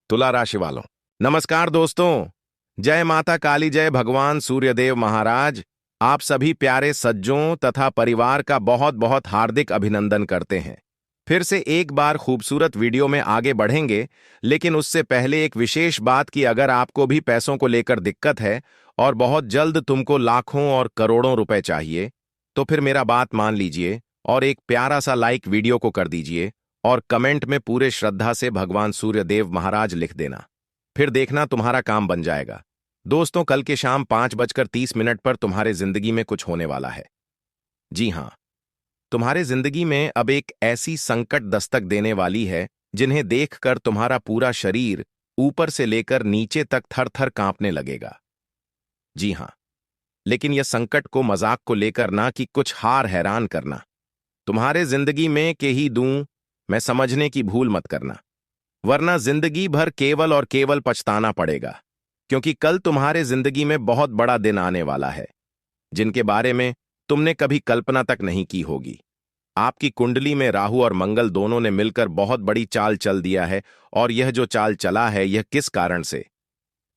तुला राशि वालों, नमस्कार दोस्तों। जय माता काली, जय भगवान सूर्यदेव महाराज। आप सभी प्यारे सज्जों तथा परिवार का बहुत बहुत हार्दिक अभिनंदन करते हैं। फिर से एक बार खूबसूरत वीडियो में आगे बढ़ेंगे, लेकिन उससे पहले एक विशेष बात कि अगर आपको भी पैसों को लेकर दिक्कत है और बहुत जल्द तुमको लाखों और करोड़ों रुपए चाहिए, तो फिर मेरा बात मान लीजिए और एक प्यारा सा लाइक वीडियो को कर दीजिए और कमेंट में पूरे श्रद्धा से भगवान सूर्यदेव महाराज लिख देना। फिर देखना तुम्हारा काम बन जाएगा। दोस्तों, कल के शाम 5:30 पर तुम्हारे जिंदगी में कुछ होने वाला है। जी हां, तुम्हारे जिंदगी में अब एक ऐसी संकट दस्तक देने वाली है जिन्हें देखकर तुम्हारा पूरा शरीर ऊपर से लेकर नीचे तक थर थर कांपने लगेगा। जी हां, लेकिन यह संकट को मजाक को लेकर ना कि कुछ हार हैरान करना। तुम्हारे जिंदगी में के ही दूं मैं समझने की भूल मत करना, वरना जिंदगी भर केवल और केवल पछताना पड़ेगा। क्योंकि कल तुम्हारे जिंदगी में बहुत बड़ा दिन आने वाला है जिनके बारे में तुमने कभी कल्पना तक नहीं की होगी। आपकी कुंडली में राहु और मंगल दोनों ने मिलकर बहुत बड़ी चाल चल दिया है, और यह जो चाल चला है यह किस कारण से,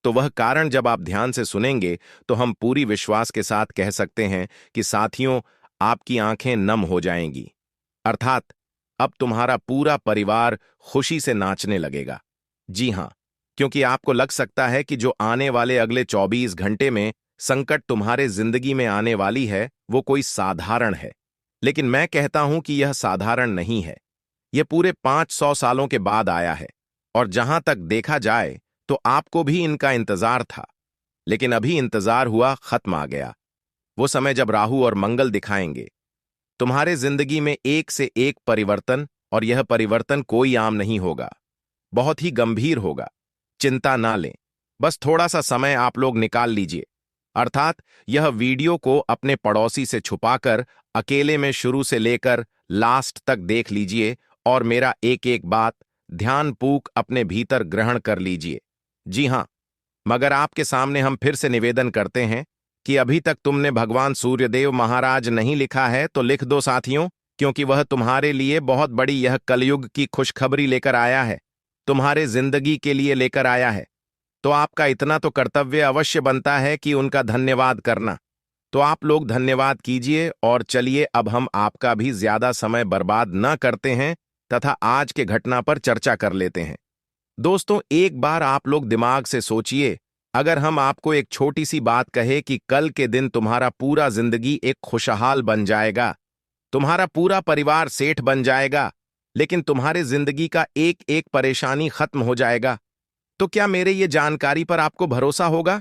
तो वह कारण जब आप ध्यान से सुनेंगे तो हम पूरी विश्वास के साथ कह सकते हैं कि साथियों, आपकी आंखें नम हो जाएंगी। अर्थात अब तुम्हारा पूरा परिवार खुशी से नाचने लगेगा। जी हां, क्योंकि आपको लग सकता है कि जो आने वाले अगले 24 घंटे में संकट तुम्हारे जिंदगी में आने वाली है वो कोई साधारण है, लेकिन मैं कहता हूं कि यह साधारण नहीं है। यह पूरे 500 सालों के बाद आया है, और जहां तक देखा जाए तो आपको भी इनका इंतजार था, लेकिन अभी इंतजार हुआ खत्म आ गया। वो समय जब राहु और मंगल दिखाएंगे तुम्हारे जिंदगी में एक से एक परिवर्तन, और यह परिवर्तन कोई आम नहीं होगा, बहुत ही गंभीर होगा। चिंता ना लें, बस थोड़ा सा समय आप लोग निकाल लीजिए। अर्थात यह वीडियो को अपने पड़ोसी से छुपाकर अकेले में शुरू से लेकर लास्ट तक देख लीजिए और मेरा एक एक बात ध्यानपूर्वक अपने भीतर ग्रहण कर लीजिए। जी हां, मगर आपके सामने हम फिर से निवेदन करते हैं कि अभी तक तुमने भगवान सूर्यदेव महाराज नहीं लिखा है तो लिख दो साथियों, क्योंकि वह तुम्हारे लिए बहुत बड़ी यह कलयुग की खुशखबरी लेकर आया है, तुम्हारे जिंदगी के लिए लेकर आया है। तो आपका इतना तो कर्तव्य अवश्य बनता है कि उनका धन्यवाद करना। तो आप लोग धन्यवाद कीजिए, और चलिए अब हम आपका भी ज्यादा समय बर्बाद न करते हैं तथा आज के घटना पर चर्चा कर लेते हैं। दोस्तों, एक बार आप लोग दिमाग से सोचिए, अगर हम आपको एक छोटी सी बात कहे कि कल के दिन तुम्हारा पूरा जिंदगी एक खुशहाल बन जाएगा, तुम्हारा पूरा परिवार सेठ बन जाएगा, लेकिन तुम्हारे जिंदगी का एक एक परेशानी खत्म हो जाएगा, तो क्या मेरे ये जानकारी पर आपको भरोसा होगा?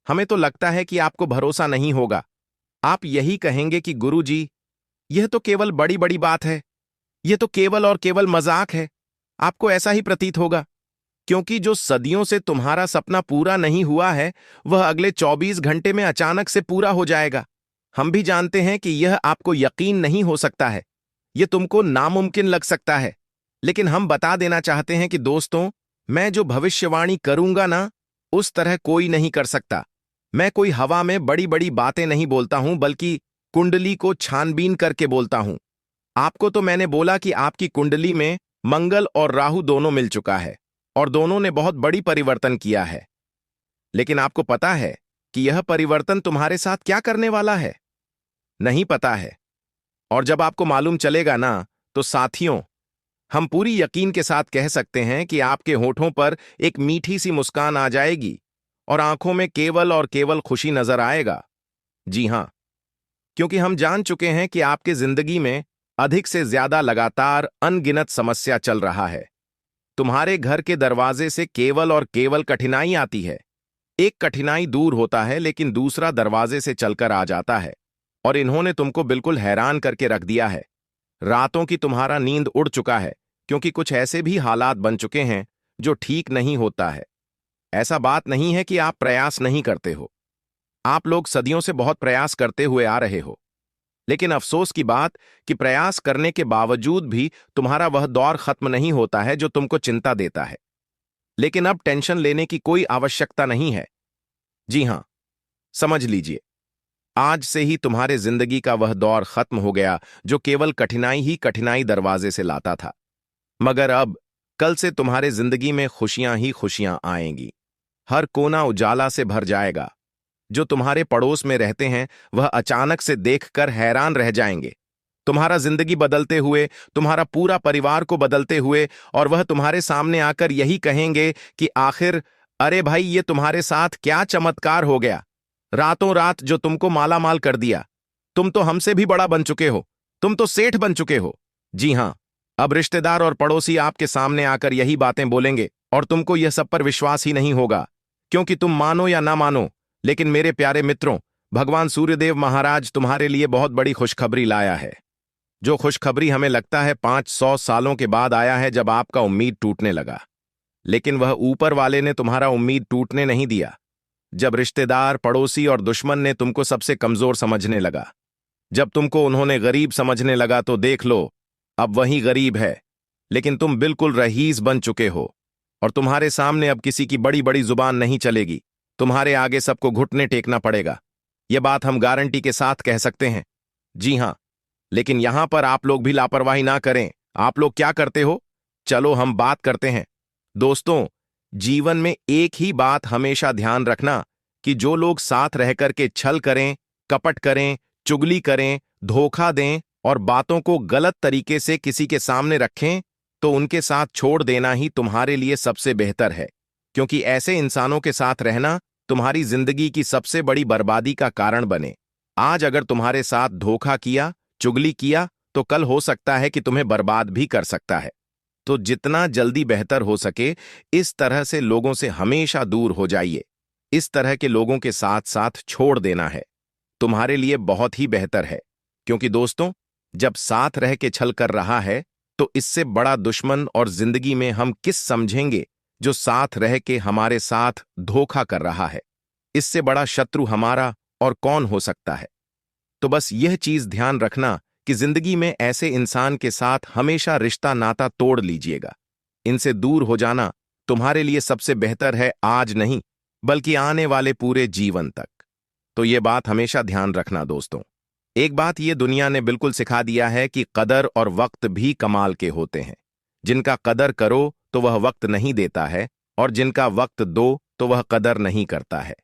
हमें तो लगता है कि आपको भरोसा नहीं होगा। आप यही कहेंगे कि गुरुजी, यह तो केवल बड़ी बड़ी बात है, यह तो केवल और केवल मजाक है। आपको ऐसा ही प्रतीत होगा, क्योंकि जो सदियों से तुम्हारा सपना पूरा नहीं हुआ है वह अगले 24 घंटे में अचानक से पूरा हो जाएगा। हम भी जानते हैं कि यह आपको यकीन नहीं हो सकता है, यह तुमको नामुमकिन लग सकता है, लेकिन हम बता देना चाहते हैं कि दोस्तों, मैं जो भविष्यवाणी करूंगा ना, उस तरह कोई नहीं कर सकता। मैं कोई हवा में बड़ी बड़ी बातें नहीं बोलता हूं, बल्कि कुंडली को छानबीन करके बोलता हूं। आपको तो मैंने बोला कि आपकी कुंडली में मंगल और राहु दोनों मिल चुका है, और दोनों ने बहुत बड़ी परिवर्तन किया है। लेकिन आपको पता है कि यह परिवर्तन तुम्हारे साथ क्या करने वाला है? नहीं पता है। और जब आपको मालूम चलेगा ना, तो साथियों, हम पूरी यकीन के साथ कह सकते हैं कि आपके होठों पर एक मीठी सी मुस्कान आ जाएगी और आंखों में केवल और केवल खुशी नजर आएगा। जी हां, क्योंकि हम जान चुके हैं कि आपके जिंदगी में अधिक से ज्यादा लगातार अनगिनत समस्या चल रहा है। तुम्हारे घर के दरवाजे से केवल और केवल कठिनाई आती है। एक कठिनाई दूर होता है, लेकिन दूसरा दरवाजे से चलकर आ जाता है, और इन्होंने तुमको बिल्कुल हैरान करके रख दिया है। रातों की तुम्हारा नींद उड़ चुका है, क्योंकि कुछ ऐसे भी हालात बन चुके हैं जो ठीक नहीं होता है। ऐसा बात नहीं है कि आप प्रयास नहीं करते हो, आप लोग सदियों से बहुत प्रयास करते हुए आ रहे हो, लेकिन अफसोस की बात कि प्रयास करने के बावजूद भी तुम्हारा वह दौर खत्म नहीं होता है जो तुमको चिंता देता है। लेकिन अब टेंशन लेने की कोई आवश्यकता नहीं है। जी हां, समझ लीजिए, आज से ही तुम्हारे जिंदगी का वह दौर खत्म हो गया जो केवल कठिनाई ही कठिनाई दरवाजे से लाता था। मगर अब कल से तुम्हारे जिंदगी में खुशियां ही खुशियां आएंगी। हर कोना उजाला से भर जाएगा। जो तुम्हारे पड़ोस में रहते हैं वह अचानक से देखकर हैरान रह जाएंगे, तुम्हारा जिंदगी बदलते हुए, तुम्हारा पूरा परिवार को बदलते हुए, और वह तुम्हारे सामने आकर यही कहेंगे कि आखिर अरे भाई, ये तुम्हारे साथ क्या चमत्कार हो गया। रातों रात जो तुमको माला माल कर दिया। तुम तो हमसे भी बड़ा बन चुके हो, तुम तो सेठ बन चुके हो। जी हां, अब रिश्तेदार और पड़ोसी आपके सामने आकर यही बातें बोलेंगे और तुमको यह सब पर विश्वास ही नहीं होगा, क्योंकि तुम मानो या ना मानो, लेकिन मेरे प्यारे मित्रों, भगवान सूर्यदेव महाराज तुम्हारे लिए बहुत बड़ी खुशखबरी लाया है। जो खुशखबरी हमें लगता है 500 सालों के बाद आया है, जब आपका उम्मीद टूटने लगा। लेकिन वह ऊपर वाले ने तुम्हारा उम्मीद टूटने नहीं दिया। जब रिश्तेदार, पड़ोसी और दुश्मन ने तुमको सबसे कमजोर समझने लगा, जब तुमको उन्होंने गरीब समझने लगा, तो देख लो, अब वही गरीब है, लेकिन तुम बिल्कुल रईस बन चुके हो और तुम्हारे सामने अब किसी की बड़ी बड़ी जुबान नहीं चलेगी। तुम्हारे आगे सबको घुटने टेकना पड़ेगा। यह बात हम गारंटी के साथ कह सकते हैं। जी हां, लेकिन यहां पर आप लोग भी लापरवाही ना करें। आप लोग क्या करते हो? चलो हम बात करते हैं। दोस्तों, जीवन में एक ही बात हमेशा ध्यान रखना कि जो लोग साथ रह करके छल करें, कपट करें, चुगली करें, धोखा दें और बातों को गलत तरीके से किसी के सामने रखें, तो उनके साथ छोड़ देना ही तुम्हारे लिए सबसे बेहतर है, क्योंकि ऐसे इंसानों के साथ रहना तुम्हारी जिंदगी की सबसे बड़ी बर्बादी का कारण बने। आज अगर तुम्हारे साथ धोखा किया, चुगली किया, तो कल हो सकता है कि तुम्हें बर्बाद भी कर सकता है। तो जितना जल्दी बेहतर हो सके, इस तरह से लोगों से हमेशा दूर हो जाइए। इस तरह के लोगों के साथ साथ छोड़ देना है तुम्हारे लिए बहुत ही बेहतर है, क्योंकि दोस्तों, जब साथ रह के छल कर रहा है, तो इससे बड़ा दुश्मन और जिंदगी में हम किस समझेंगे जो साथ रह के हमारे साथ धोखा कर रहा है। इससे बड़ा शत्रु हमारा और कौन हो सकता है। तो बस यह चीज ध्यान रखना कि जिंदगी में ऐसे इंसान के साथ हमेशा रिश्ता नाता तोड़ लीजिएगा। इनसे दूर हो जाना तुम्हारे लिए सबसे बेहतर है, आज नहीं बल्कि आने वाले पूरे जीवन तक। तो ये बात हमेशा ध्यान रखना दोस्तों। एक बात ये दुनिया ने बिल्कुल सिखा दिया है कि कदर और वक्त भी कमाल के होते हैं। जिनका कदर करो तो वह वक्त नहीं देता है, और जिनका वक्त दो तो वह कदर नहीं करता है।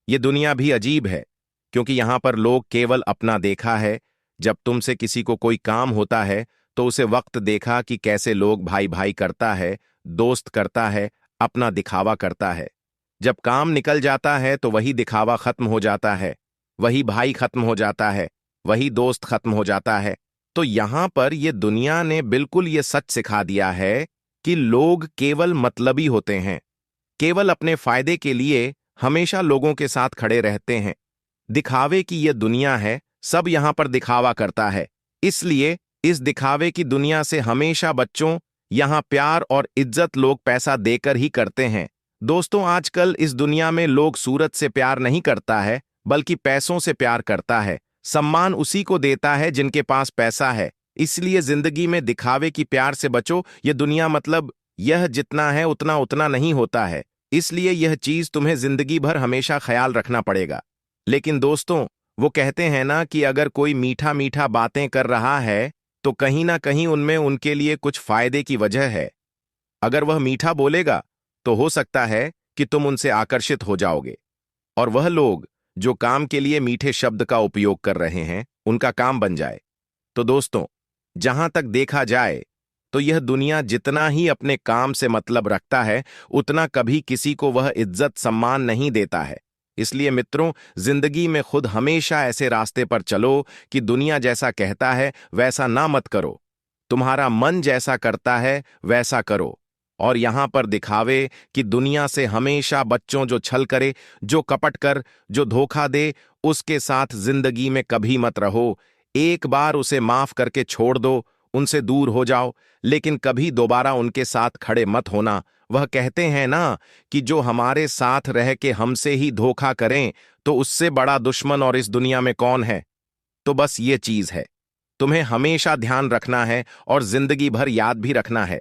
ये दुनिया भी अजीब है, क्योंकि यहां पर लोग केवल अपना देखा है। जब तुमसे किसी को कोई काम होता है तो उसे वक्त देखा कि कैसे लोग भाई भाई करता है, दोस्त करता है, अपना दिखावा करता है। जब काम निकल जाता है तो वही दिखावा खत्म हो जाता है, वही भाई खत्म हो जाता है, वही दोस्त खत्म हो जाता है। तो यहां पर यह दुनिया ने बिल्कुल ये सच सिखा दिया है कि लोग केवल मतलबी होते हैं, केवल अपने फायदे के लिए हमेशा लोगों के साथ खड़े रहते हैं। दिखावे की यह दुनिया है, सब यहां पर दिखावा करता है। इसलिए इस दिखावे की दुनिया से हमेशा बच्चों, यहां प्यार और इज्जत लोग पैसा देकर ही करते हैं। दोस्तों, आजकल इस दुनिया में लोग सूरत से प्यार नहीं करता है, बल्कि पैसों से प्यार करता है। सम्मान उसी को देता है जिनके पास पैसा है। इसलिए जिंदगी में दिखावे की प्यार से बचो। यह दुनिया मतलब यह जितना है उतना उतना नहीं होता है। इसलिए यह चीज तुम्हें जिंदगी भर हमेशा ख्याल रखना पड़ेगा। लेकिन दोस्तों, वो कहते हैं ना कि अगर कोई मीठा मीठा बातें कर रहा है तो कहीं ना कहीं उनमें उनके लिए कुछ फायदे की वजह है। अगर वह मीठा बोलेगा तो हो सकता है कि तुम उनसे आकर्षित हो जाओगे, और वह लोग जो काम के लिए मीठे शब्द का उपयोग कर रहे हैं उनका काम बन जाए। तो दोस्तों, जहां तक देखा जाए तो यह दुनिया जितना ही अपने काम से मतलब रखता है, उतना कभी किसी को वह इज्जत सम्मान नहीं देता है। इसलिए मित्रों, जिंदगी में खुद हमेशा ऐसे रास्ते पर चलो कि दुनिया जैसा कहता है वैसा ना मत करो, तुम्हारा मन जैसा करता है वैसा करो। और यहां पर दिखावे कि दुनिया से हमेशा बच्चों, जो छल करे, जो कपट कर, जो धोखा दे, उसके साथ जिंदगी में कभी मत रहो। एक बार उसे माफ करके छोड़ दो, उनसे दूर हो जाओ, लेकिन कभी दोबारा उनके साथ खड़े मत होना। वह कहते हैं ना कि जो हमारे साथ रह के हमसे ही धोखा करें, तो उससे बड़ा दुश्मन और इस दुनिया में कौन है। तो बस ये चीज है, तुम्हें हमेशा ध्यान रखना है और जिंदगी भर याद भी रखना है।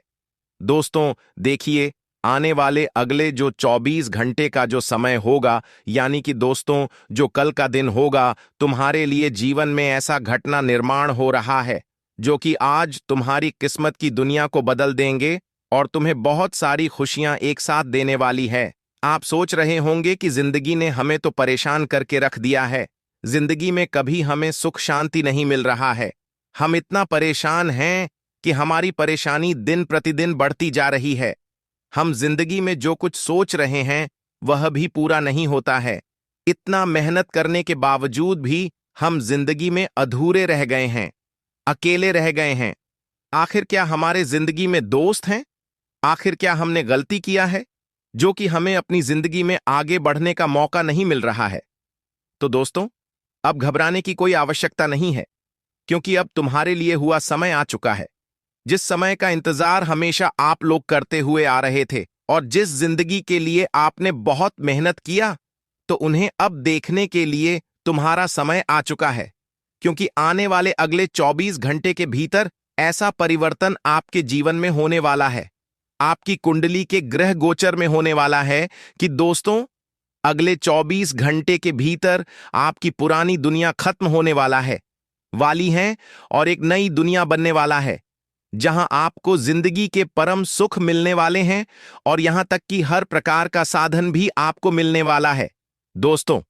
दोस्तों देखिए, आने वाले अगले जो 24 घंटे का जो समय होगा, यानी कि दोस्तों जो कल का दिन होगा, तुम्हारे लिए जीवन में ऐसा घटना निर्माण हो रहा है जो कि आज तुम्हारी किस्मत की दुनिया को बदल देंगे। और तुम्हें बहुत सारी खुशियां एक साथ देने वाली है। आप सोच रहे होंगे कि जिंदगी ने हमें तो परेशान करके रख दिया है, जिंदगी में कभी हमें सुख शांति नहीं मिल रहा है। हम इतना परेशान हैं कि हमारी परेशानी दिन प्रतिदिन बढ़ती जा रही है। हम जिंदगी में जो कुछ सोच रहे हैं वह भी पूरा नहीं होता है। इतना मेहनत करने के बावजूद भी हम जिंदगी में अधूरे रह गए हैं, अकेले रह गए हैं। आखिर क्या हमारे जिंदगी में दोस्त हैं? आखिर क्या हमने गलती किया है जो कि हमें अपनी जिंदगी में आगे बढ़ने का मौका नहीं मिल रहा है? तो दोस्तों, अब घबराने की कोई आवश्यकता नहीं है, क्योंकि अब तुम्हारे लिए हुआ समय आ चुका है। जिस समय का इंतजार हमेशा आप लोग करते हुए आ रहे थे और जिस जिंदगी के लिए आपने बहुत मेहनत किया, तो उन्हें अब देखने के लिए तुम्हारा समय आ चुका है। क्योंकि आने वाले अगले 24 घंटे के भीतर ऐसा परिवर्तन आपके जीवन में होने वाला है, आपकी कुंडली के ग्रह गोचर में होने वाला है कि दोस्तों, अगले 24 घंटे के भीतर आपकी पुरानी दुनिया खत्म होने वाली है और एक नई दुनिया बनने वाला है, जहां आपको जिंदगी के परम सुख मिलने वाले हैं और यहां तक कि हर प्रकार का साधन भी आपको मिलने वाला है। दोस्तों,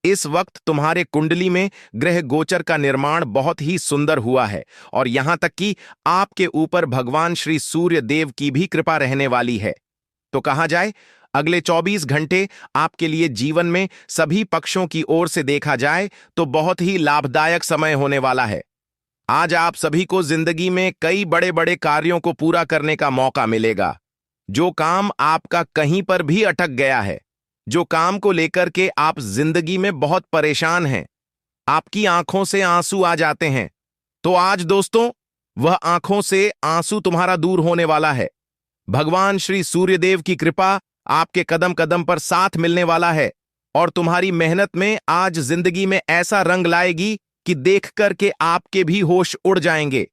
इस वक्त तुम्हारे कुंडली में ग्रह गोचर का निर्माण बहुत ही सुंदर हुआ है और यहां तक कि आपके ऊपर भगवान श्री सूर्य देव की भी कृपा रहने वाली है। तो कहा जाए, अगले 24 घंटे आपके लिए जीवन में सभी पक्षों की ओर से देखा जाए तो बहुत ही लाभदायक समय होने वाला है। आज आप सभी को जिंदगी में कई बड़े बड़े कार्यों को पूरा करने का मौका मिलेगा। जो काम आपका कहीं पर भी अटक गया है, जो काम को लेकर के आप जिंदगी में बहुत परेशान हैं, आपकी आंखों से आंसू आ जाते हैं, तो आज दोस्तों, वह आंखों से आंसू तुम्हारा दूर होने वाला है। भगवान श्री सूर्यदेव की कृपा आपके कदम कदम पर साथ मिलने वाला है और तुम्हारी मेहनत में आज जिंदगी में ऐसा रंग लाएगी कि देख करके आपके भी होश उड़ जाएंगे।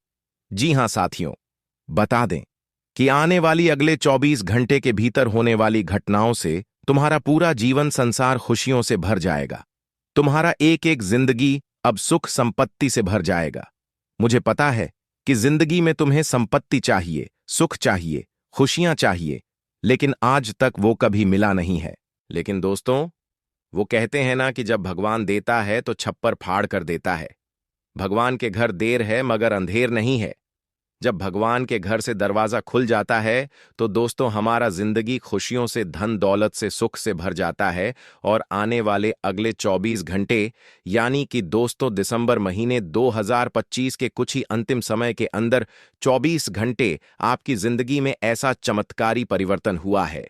जी हां साथियों, बता दें कि आने वाली अगले 24 घंटे के भीतर होने वाली घटनाओं से तुम्हारा पूरा जीवन संसार खुशियों से भर जाएगा। तुम्हारा एक एक जिंदगी अब सुख संपत्ति से भर जाएगा। मुझे पता है कि जिंदगी में तुम्हें संपत्ति चाहिए, सुख चाहिए, खुशियां चाहिए, लेकिन आज तक वो कभी मिला नहीं है। लेकिन दोस्तों, वो कहते हैं ना कि जब भगवान देता है तो छप्पर फाड़ कर देता है। भगवान के घर देर है मगर अंधेर नहीं है। जब भगवान के घर से दरवाजा खुल जाता है तो दोस्तों, हमारा जिंदगी खुशियों से, धन दौलत से, सुख से भर जाता है और आने वाले अगले 24 घंटे यानी कि दोस्तों दिसंबर महीने 2025 के कुछ ही अंतिम समय के अंदर 24 घंटे आपकी जिंदगी में ऐसा चमत्कारी परिवर्तन हुआ है,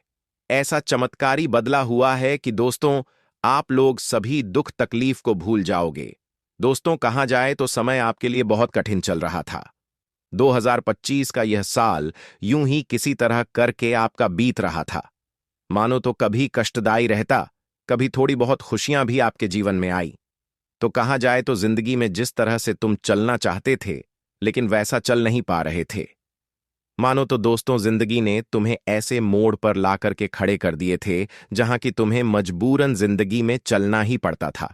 ऐसा चमत्कारी बदला हुआ है कि दोस्तों, आप लोग सभी दुख तकलीफ को भूल जाओगे। दोस्तों, कहा जाए तो समय आपके लिए बहुत कठिन चल रहा था। 2025 का यह साल यूं ही किसी तरह करके आपका बीत रहा था। मानो तो कभी कष्टदायी रहता, कभी थोड़ी बहुत खुशियां भी आपके जीवन में आई। तो कहा जाए तो जिंदगी में जिस तरह से तुम चलना चाहते थे लेकिन वैसा चल नहीं पा रहे थे। मानो तो दोस्तों, जिंदगी ने तुम्हें ऐसे मोड़ पर ला करके खड़े कर दिए थे जहां कि तुम्हें मजबूरन जिंदगी में चलना ही पड़ता था।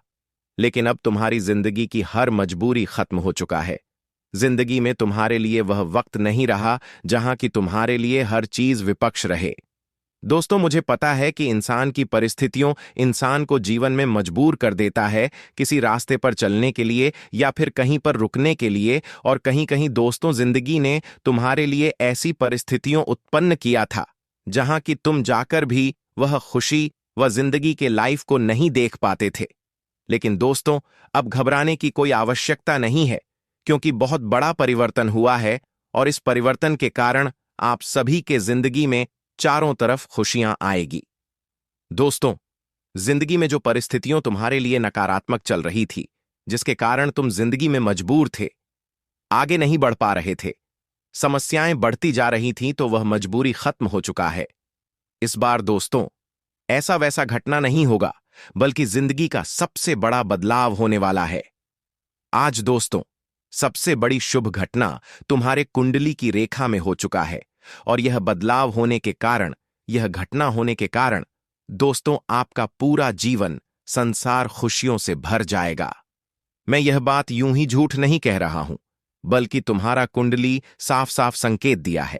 लेकिन अब तुम्हारी जिंदगी की हर मजबूरी खत्म हो चुका है। जिंदगी में तुम्हारे लिए वह वक्त नहीं रहा जहां कि तुम्हारे लिए हर चीज विपक्ष रहे। दोस्तों, मुझे पता है कि इंसान की परिस्थितियों इंसान को जीवन में मजबूर कर देता है किसी रास्ते पर चलने के लिए या फिर कहीं पर रुकने के लिए, और कहीं कहीं दोस्तों, जिंदगी ने तुम्हारे लिए ऐसी परिस्थितियों उत्पन्न किया था जहां कि तुम जाकर भी वह खुशी व जिंदगी के लाइफ को नहीं देख पाते थे। लेकिन दोस्तों, अब घबराने की कोई आवश्यकता नहीं है, क्योंकि बहुत बड़ा परिवर्तन हुआ है और इस परिवर्तन के कारण आप सभी के जिंदगी में चारों तरफ खुशियां आएगी। दोस्तों, जिंदगी में जो परिस्थितियों तुम्हारे लिए नकारात्मक चल रही थी, जिसके कारण तुम जिंदगी में मजबूर थे, आगे नहीं बढ़ पा रहे थे, समस्याएं बढ़ती जा रही थीं, तो वह मजबूरी खत्म हो चुका है। इस बार दोस्तों, ऐसा वैसा घटना नहीं होगा, बल्कि जिंदगी का सबसे बड़ा बदलाव होने वाला है। आज दोस्तों, सबसे बड़ी शुभ घटना तुम्हारे कुंडली की रेखा में हो चुका है और यह बदलाव होने के कारण, यह घटना होने के कारण दोस्तों, आपका पूरा जीवन संसार खुशियों से भर जाएगा। मैं यह बात यूं ही झूठ नहीं कह रहा हूं, बल्कि तुम्हारा कुंडली साफ साफ संकेत दिया है।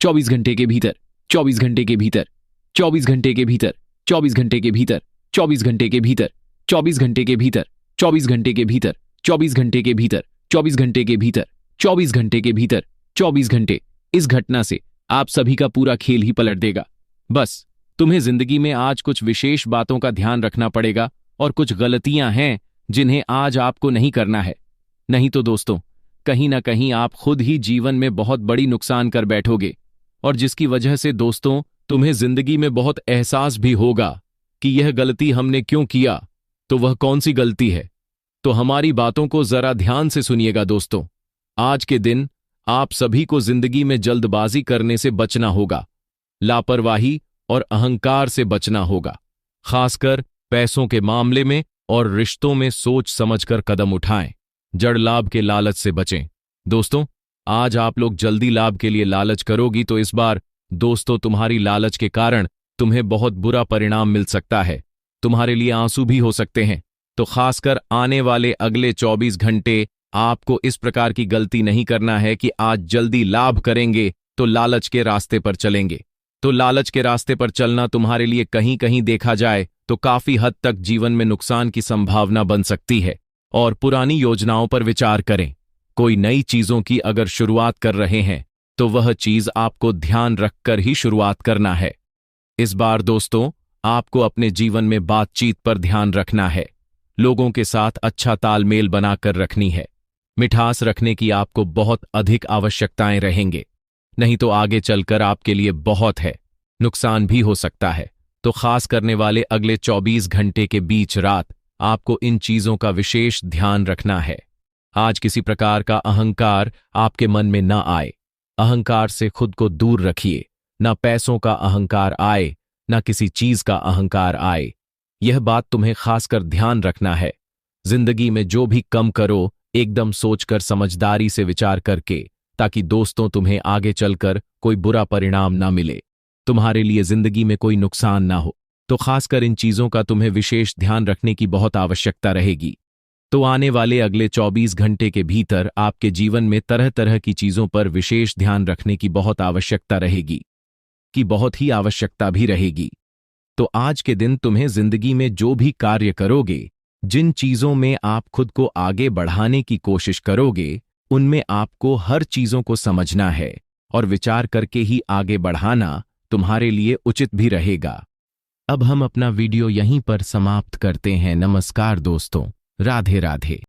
24 घंटे के भीतर, 24 घंटे के भीतर, 24 घंटे के भीतर, 24 घंटे के भीतर, 24 घंटे के भीतर, 24 घंटे के भीतर, 24 घंटे के भीतर, 24 घंटे के भीतर, 24 घंटे के भीतर, 24 घंटे के भीतर, 24 घंटे। इस घटना से आप सभी का पूरा खेल ही पलट देगा। बस तुम्हें जिंदगी में आज कुछ विशेष बातों का ध्यान रखना पड़ेगा और कुछ गलतियां हैं जिन्हें आज आपको नहीं करना है। नहीं तो दोस्तों, कहीं ना कहीं आप खुद ही जीवन में बहुत बड़ी नुकसान कर बैठोगे, और जिसकी वजह से दोस्तों तुम्हें जिंदगी में बहुत एहसास भी होगा कि यह गलती हमने क्यों किया। तो वह कौन सी गलती है? तो हमारी बातों को जरा ध्यान से सुनिएगा दोस्तों। आज के दिन आप सभी को जिंदगी में जल्दबाजी करने से बचना होगा, लापरवाही और अहंकार से बचना होगा। खासकर पैसों के मामले में और रिश्तों में सोच समझकर कदम उठाएं। जड़ लाभ के लालच से बचें। दोस्तों, आज आप लोग जल्दी लाभ के लिए लालच करोगी तो इस बार दोस्तों तुम्हारी लालच के कारण तुम्हें बहुत बुरा परिणाम मिल सकता है। तुम्हारे लिए आंसू भी हो सकते हैं। तो खासकर आने वाले अगले 24 घंटे आपको इस प्रकार की गलती नहीं करना है कि आज जल्दी लाभ करेंगे तो लालच के रास्ते पर चलेंगे। तो लालच के रास्ते पर चलना तुम्हारे लिए कहीं कहीं देखा जाए तो काफी हद तक जीवन में नुकसान की संभावना बन सकती है। और पुरानी योजनाओं पर विचार करें। कोई नई चीजों की अगर शुरुआत कर रहे हैं तो वह चीज आपको ध्यान रखकर ही शुरुआत करना है। इस बार दोस्तों आपको अपने जीवन में बातचीत पर ध्यान रखना है। लोगों के साथ अच्छा तालमेल बनाकर रखनी है। मिठास रखने की आपको बहुत अधिक आवश्यकताएं रहेंगे, नहीं तो आगे चलकर आपके लिए बहुत है नुकसान भी हो सकता है। तो खास करने वाले अगले 24 घंटे के बीच रात आपको इन चीजों का विशेष ध्यान रखना है। आज किसी प्रकार का अहंकार आपके मन में न आए। अहंकार से खुद को दूर रखिए। न पैसों का अहंकार आए, न किसी चीज का अहंकार आए। यह बात तुम्हें खासकर ध्यान रखना है। जिंदगी में जो भी कम करो एकदम सोचकर समझदारी से विचार करके, ताकि दोस्तों तुम्हें आगे चलकर कोई बुरा परिणाम ना मिले, तुम्हारे लिए जिंदगी में कोई नुकसान ना हो। तो खासकर इन चीजों का तुम्हें विशेष ध्यान रखने की बहुत आवश्यकता रहेगी। तो आने वाले अगले 24 घंटे के भीतर आपके जीवन में तरह तरह की चीजों पर विशेष ध्यान रखने की बहुत आवश्यकता रहेगी, कि बहुत ही आवश्यकता भी रहेगी। तो आज के दिन तुम्हें जिंदगी में जो भी कार्य करोगे, जिन चीजों में आप खुद को आगे बढ़ाने की कोशिश करोगे, उनमें आपको हर चीजों को समझना है और विचार करके ही आगे बढ़ाना तुम्हारे लिए उचित भी रहेगा। अब हम अपना वीडियो यहीं पर समाप्त करते हैं। नमस्कार दोस्तों, राधे राधे।